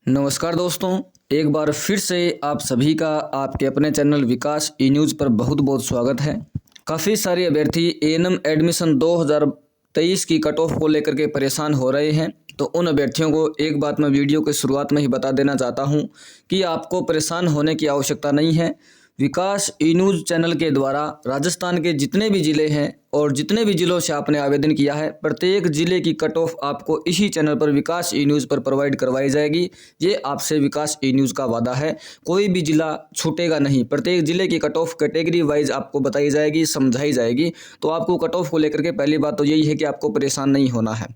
नमस्कार दोस्तों, एक बार फिर से आप सभी का आपके अपने चैनल विकास ई न्यूज़ पर बहुत बहुत स्वागत है। काफ़ी सारे अभ्यर्थी एएनएम एडमिशन 2023 की कट ऑफ को लेकर के परेशान हो रहे हैं। तो उन अभ्यर्थियों को एक बात मैं वीडियो के शुरुआत में ही बता देना चाहता हूं कि आपको परेशान होने की आवश्यकता नहीं है। विकास ई न्यूज़ चैनल के द्वारा राजस्थान के जितने भी ज़िले हैं और जितने भी ज़िलों से आपने आवेदन किया है, प्रत्येक ज़िले की कट ऑफ आपको इसी चैनल पर विकास ई न्यूज़ पर प्रोवाइड करवाई जाएगी। ये आपसे विकास ई न्यूज़ का वादा है। कोई भी ज़िला छूटेगा नहीं। प्रत्येक ज़िले की कट ऑफ कैटेगरी वाइज आपको बताई जाएगी, समझाई जाएगी। तो आपको कट ऑफ को लेकर के पहली बात तो यही है कि आपको परेशान नहीं होना है।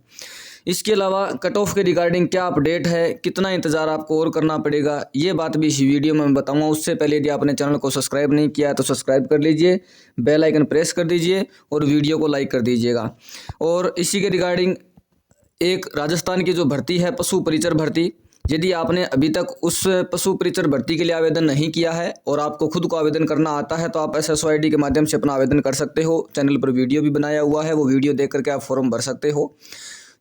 इसके अलावा कट ऑफ के रिगार्डिंग क्या अपडेट है, कितना इंतज़ार आपको और करना पड़ेगा, ये बात भी इस वीडियो में मैं बताऊंगा। उससे पहले यदि आपने चैनल को सब्सक्राइब नहीं किया है तो सब्सक्राइब कर लीजिए, बेल आइकन प्रेस कर दीजिए और वीडियो को लाइक कर दीजिएगा। और इसी के रिगार्डिंग एक राजस्थान की जो भर्ती है पशु परिचर भर्ती, यदि आपने अभी तक उस पशु परिचर भर्ती के लिए आवेदन नहीं किया है और आपको खुद को आवेदन करना आता है तो आप SSOID के माध्यम से अपना आवेदन कर सकते हो। चैनल पर वीडियो भी बनाया हुआ है, वो वीडियो देख करके आप फॉर्म भर सकते हो।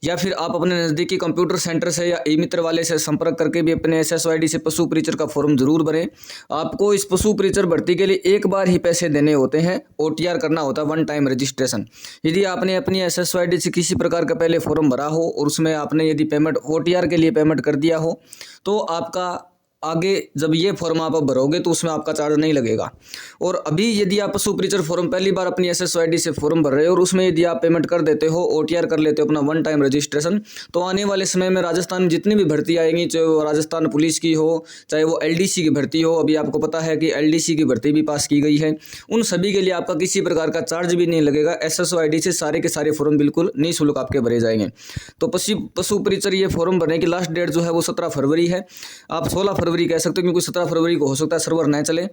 या फिर आप अपने नज़दीकी कंप्यूटर सेंटर से या ई मित्र वाले से संपर्क करके भी अपने SSOID से पशु परिचर का फॉर्म जरूर भरें। आपको इस पशु परिचर भर्ती के लिए एक बार ही पैसे देने होते हैं, OTR करना होता है, वन टाइम रजिस्ट्रेशन। यदि आपने अपनी SSOID से किसी प्रकार का पहले फॉर्म भरा हो और उसमें आपने यदि पेमेंट OTR के लिए पेमेंट कर दिया हो तो आपका आगे जब ये फॉर्म आप भरोगे तो उसमें आपका चार्ज नहीं लगेगा। और अभी यदि आप पशु परिचर फॉर्म पहली बार अपनी SSOID से फॉर्म भर रहे हो और उसमें यदि आप पेमेंट कर देते हो, OTR कर लेते हो अपना वन टाइम रजिस्ट्रेशन, तो आने वाले समय में राजस्थान में जितनी भी भर्ती आएंगी, चाहे वो राजस्थान पुलिस की हो, चाहे वो LDC की भर्ती हो, अभी आपको पता है कि LDC की भर्ती भी पास की गई है, उन सभी के लिए आपका किसी प्रकार का चार्ज भी नहीं लगेगा। SSOID से सारे के सारे फॉर्म बिल्कुल निःशुल्क आपके भरे जाएंगे। तो पशु परिचर ये फॉर्म भरने की लास्ट डेट जो है वो 17 फरवरी है। आप 16 फरवरी कह सकते हो क्योंकि 17 फरवरी को हो सकता है सर्वर न चले।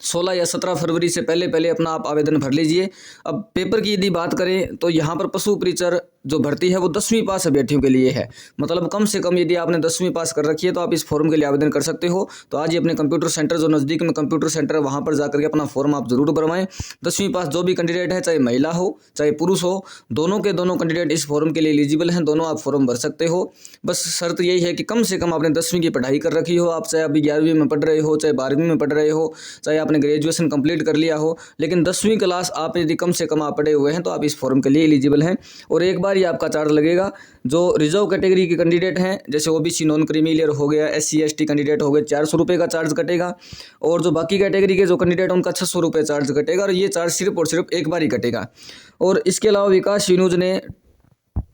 16 या 17 फरवरी से पहले पहले अपना आप आवेदन भर लीजिए। अब पेपर की यदि बात करें तो यहाँ पर पशु परिचर जो भर्ती है वो 10वीं पास अभ्यर्थियों के लिए है। मतलब कम से कम यदि आपने 10वीं पास कर रखी है तो आप इस फॉर्म के लिए आवेदन कर सकते हो। तो आज ही अपने कंप्यूटर सेंटर जो नज़दीक में कंप्यूटर सेंटर है वहाँ पर जाकर के अपना फॉर्म आप जरूर भरवाएं। 10वीं पास जो भी कैंडिडेट है, चाहे महिला हो चाहे पुरुष हो, दोनों के दोनों कैंडिडेट इस फॉर्म के लिए एलिजिबल हैं। दोनों आप फॉर्म भर सकते हो। बस शर्त यही है कि कम से कम आपने 10वीं की पढ़ाई कर रखी हो। आप चाहे अभी 11वीं में पढ़ रहे हो, चाहे 12वीं में पढ़ रहे हो, चाहे आपने ग्रेजुएशन कंप्लीट कर लिया हो, लेकिन 10वीं क्लास आप यदि कम से कम आप पढ़े हुए हैं तो आप इस फॉर्म के लिए एलिजिबल हैं। और एक बार ही आपका चार्ज लगेगा। जो रिजर्व कैटेगरी के कैंडिडेट हैं, जैसे OBC नॉन क्रीमिलियर हो गया, SC ST कैंडिडेट हो गए, 400 रुपये का चार्ज कटेगा। और जो बाकी कैटेगरी के जो कैंडिडेट हैं उनका 600 रुपये चार्ज कटेगा। और ये चार्ज सिर्फ और सिर्फ एक बार ही कटेगा। और इसके अलावा विकास ई न्यूज़ ने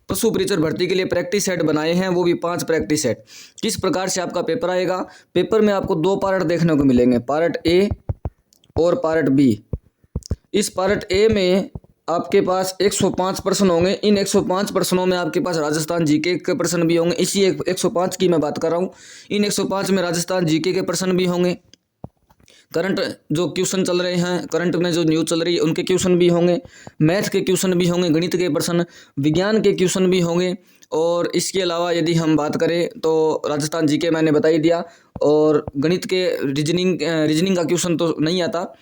पशु परिचर भर्ती के लिए प्रैक्टिस सेट बनाए हैं, वो भी 5 प्रैक्टिस सेट। किस प्रकार से आपका पेपर आएगा? पेपर में आपको 2 पार्ट देखने को मिलेंगे, पार्ट A और पार्ट B। इस पार्ट A में आपके पास 105 प्रश्न होंगे। इन 105 प्रश्नों में आपके पास राजस्थान जीके के प्रश्न भी होंगे। इसी 105 की मैं बात कर रहा हूँ। इन 105 में राजस्थान जीके के प्रश्न भी होंगे। करंट जो क्वेश्चन चल रहे हैं, करंट में जो न्यूज़ चल रही है उनके क्वेश्चन भी होंगे, मैथ के क्वेश्चन भी होंगे, गणित के प्रश्न, विज्ञान के क्वेश्चन भी होंगे। और इसके अलावा यदि हम बात करें तो राजस्थान जीके मैंने बता ही दिया। और गणित के रीजनिंग का क्वेश्चन तो नहीं आता,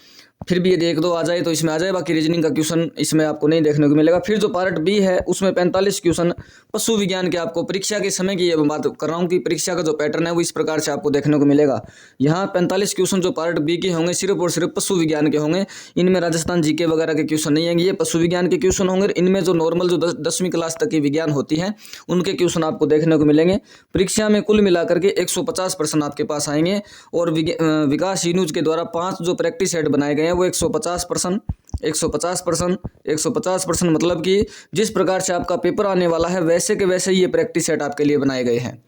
फिर भी यदि 1-2 आ जाए तो इसमें आ जाए, बाकी रीजनिंग का क्वेश्चन इसमें आपको नहीं देखने को मिलेगा। फिर जो पार्ट B है उसमें 45 क्वेश्चन पशु विज्ञान के आपको परीक्षा के समय की ये मैं बात कर रहा हूँ कि परीक्षा का जो पैटर्न है वो इस प्रकार से आपको देखने को मिलेगा। यहाँ 45 क्वेश्चन जो पार्ट B के होंगे सिर्फ और सिर्फ पशु विज्ञान के होंगे। इनमें राजस्थान जीके वगैरह के क्वेश्चन नहीं आएंगे, ये पशु विज्ञान के क्वेश्चन होंगे। इनमें जो नॉर्मल जो 10वीं क्लास तक की विज्ञान होती है उनके क्वेश्चन आपको देखने को मिलेंगे। परीक्षा में कुल मिलाकर के 150 प्रश्न आपके पास आएंगे। और विकास ई न्यूज़ के द्वारा 5 जो प्रैक्टिस सेट बनाए गए हैं वो 150 प्रश्न मतलब कि जिस प्रकार से आपका पेपर आने वाला है वैसे के वैसे ही ये प्रैक्टिस सेट आपके लिए बनाए गए हैं।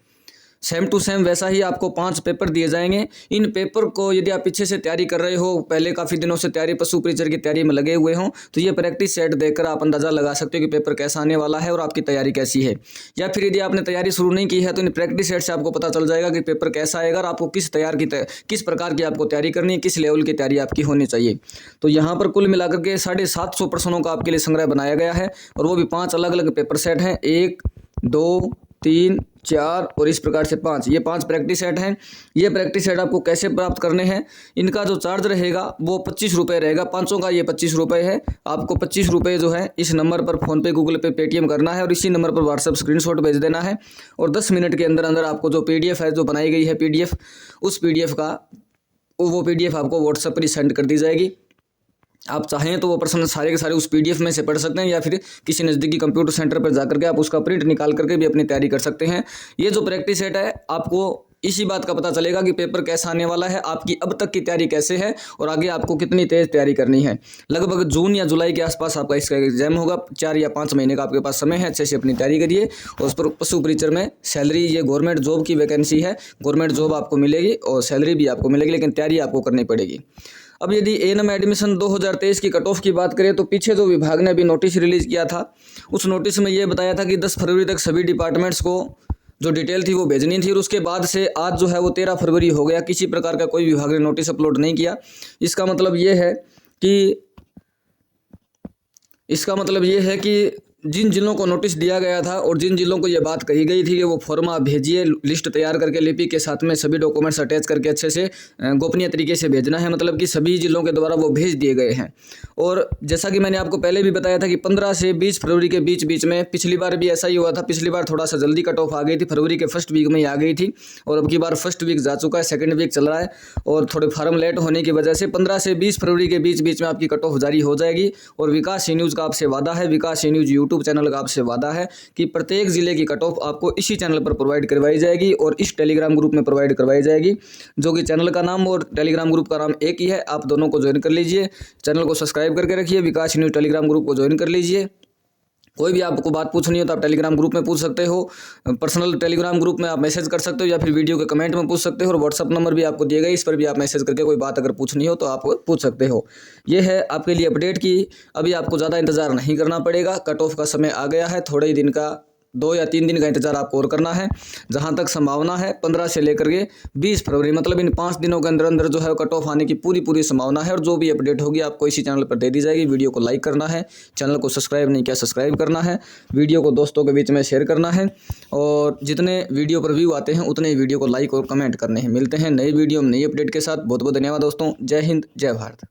सेम टू सेम वैसा ही आपको 5 पेपर दिए जाएंगे। इन पेपर को यदि आप पीछे से तैयारी कर रहे हो, पहले काफ़ी दिनों से तैयारी पशु परिचर की तैयारी में लगे हुए हों, तो ये प्रैक्टिस सेट देखकर आप अंदाज़ा लगा सकते हो कि पेपर कैसा आने वाला है और आपकी तैयारी कैसी है। या फिर यदि आपने तैयारी शुरू नहीं की है तो इन प्रैक्टिस सेट से आपको पता चल जाएगा कि पेपर कैसा आएगा और आपको किस प्रकार की आपको तैयारी करनी है, किस लेवल की तैयारी आपकी होनी चाहिए। तो यहाँ पर कुल मिलाकर के 750 प्रश्नों का आपके लिए संग्रह बनाया गया है और वो भी 5 अलग अलग पेपर सेट हैं, 1, 2, 3, 4 और इस प्रकार से 5, ये 5 प्रैक्टिस सेट हैं। ये प्रैक्टिस सेट आपको कैसे प्राप्त करने हैं, इनका जो चार्ज रहेगा वो 25 रुपये रहेगा। 500 का ये 25 रुपये है। आपको 25 रुपये जो है इस नंबर पर फ़ोनपे, गूगल पे, पेटीएम करना है और इसी नंबर पर व्हाट्सएप स्क्रीनशॉट भेज देना है और 10 मिनट के अंदर अंदर आपको जो PDF है, जो बनाई गई है PDF, उस PDF का वो PDF आपको व्हाट्सएप पर ही सेंड कर दी जाएगी। आप चाहें तो वो प्रश्न सारे के सारे उस PDF में से पढ़ सकते हैं या फिर किसी नज़दीकी कंप्यूटर सेंटर पर जाकर के आप उसका प्रिंट निकाल करके भी अपनी तैयारी कर सकते हैं। ये जो प्रैक्टिस सेट है, आपको इसी बात का पता चलेगा कि पेपर कैसा आने वाला है, आपकी अब तक की तैयारी कैसे है और आगे आपको कितनी तेज़ तैयारी करनी है। लगभग जून या जुलाई के आसपास आपका इसका एग्जाम होगा। 4 या 5 महीने का आपके पास समय है। अच्छे से अपनी तैयारी करिए और उस पर पशु परिचर में सैलरी, ये गवर्नमेंट जॉब की वैकेंसी है, गवर्नमेंट जॉब आपको मिलेगी और सैलरी भी आपको मिलेगी, लेकिन तैयारी आपको करनी पड़ेगी। अब यदि एएनएम एडमिशन 2023 की कट ऑफ की बात करें तो पीछे जो विभाग ने अभी नोटिस रिलीज़ किया था, उस नोटिस में ये बताया था कि 10 फरवरी तक सभी डिपार्टमेंट्स को जो डिटेल थी वो भेजनी थी और उसके बाद से आज जो है वो 13 फरवरी हो गया, किसी प्रकार का कोई विभाग ने नोटिस अपलोड नहीं किया। इसका मतलब ये है कि जिन जिलों को नोटिस दिया गया था और जिन जिलों को ये बात कही गई थी कि वो फॉर्म आप भेजिए, लिस्ट तैयार करके लिपि के साथ में सभी डॉक्यूमेंट्स अटैच करके अच्छे से गोपनीय तरीके से भेजना है, मतलब कि सभी जिलों के द्वारा वो भेज दिए गए हैं। और जैसा कि मैंने आपको पहले भी बताया था कि 15 से 20 फरवरी के बीच में पिछली बार भी ऐसा ही हुआ था। पिछली बार थोड़ा सा जल्दी कट ऑफ आ गई थी, फरवरी के फर्स्ट वीक में ही आ गई थी और अब की बार फर्स्ट वीक जा चुका है, सेकेंड वीक चल रहा है और थोड़े फार्म लेट होने की वजह से 15 से 20 फरवरी के बीच में आपकी कट ऑफ जारी हो जाएगी। और विकास ई न्यूज़ का आपसे वादा है, विकास ई न्यूज़ यूट्यूब चैनल का आपसे वादा है कि प्रत्येक जिले की कट ऑफ आपको इसी चैनल पर प्रोवाइड करवाई जाएगी और इस टेलीग्राम ग्रुप में प्रोवाइड करवाई जाएगी, जो कि चैनल का नाम और टेलीग्राम ग्रुप का नाम एक ही है। आप दोनों को ज्वाइन कर लीजिए, चैनल को सब्सक्राइब करके रखिए, विकास न्यूज़ टेलीग्राम ग्रुप को ज्वाइन कर लीजिए। कोई भी आपको बात पूछनी हो तो आप टेलीग्राम ग्रुप में पूछ सकते हो, पर्सनल टेलीग्राम ग्रुप में आप मैसेज कर सकते हो या फिर वीडियो के कमेंट में पूछ सकते हो और व्हाट्सअप नंबर भी आपको दिए गए, इस पर भी आप मैसेज करके कोई बात अगर पूछनी हो तो आप पूछ सकते हो। ये है आपके लिए अपडेट की अभी आपको ज़्यादा इंतज़ार नहीं करना पड़ेगा, कट ऑफ का समय आ गया है। थोड़े ही दिन का 2 या 3 दिन का इंतजार आपको और करना है। जहां तक संभावना है 15 से लेकर के 20 फरवरी, मतलब इन 5 दिनों के अंदर अंदर जो है कट ऑफ आने की पूरी संभावना है और जो भी अपडेट होगी आपको इसी चैनल पर दे दी जाएगी। वीडियो को लाइक करना है, चैनल को सब्सक्राइब नहीं किया सब्सक्राइब करना है, वीडियो को दोस्तों के बीच में शेयर करना है और जितने वीडियो पर व्यू आते हैं उतने वीडियो को लाइक और कमेंट करने हैं। मिलते हैं नई वीडियो में नई अपडेट के साथ। बहुत बहुत धन्यवाद दोस्तों। जय हिंद, जय भारत।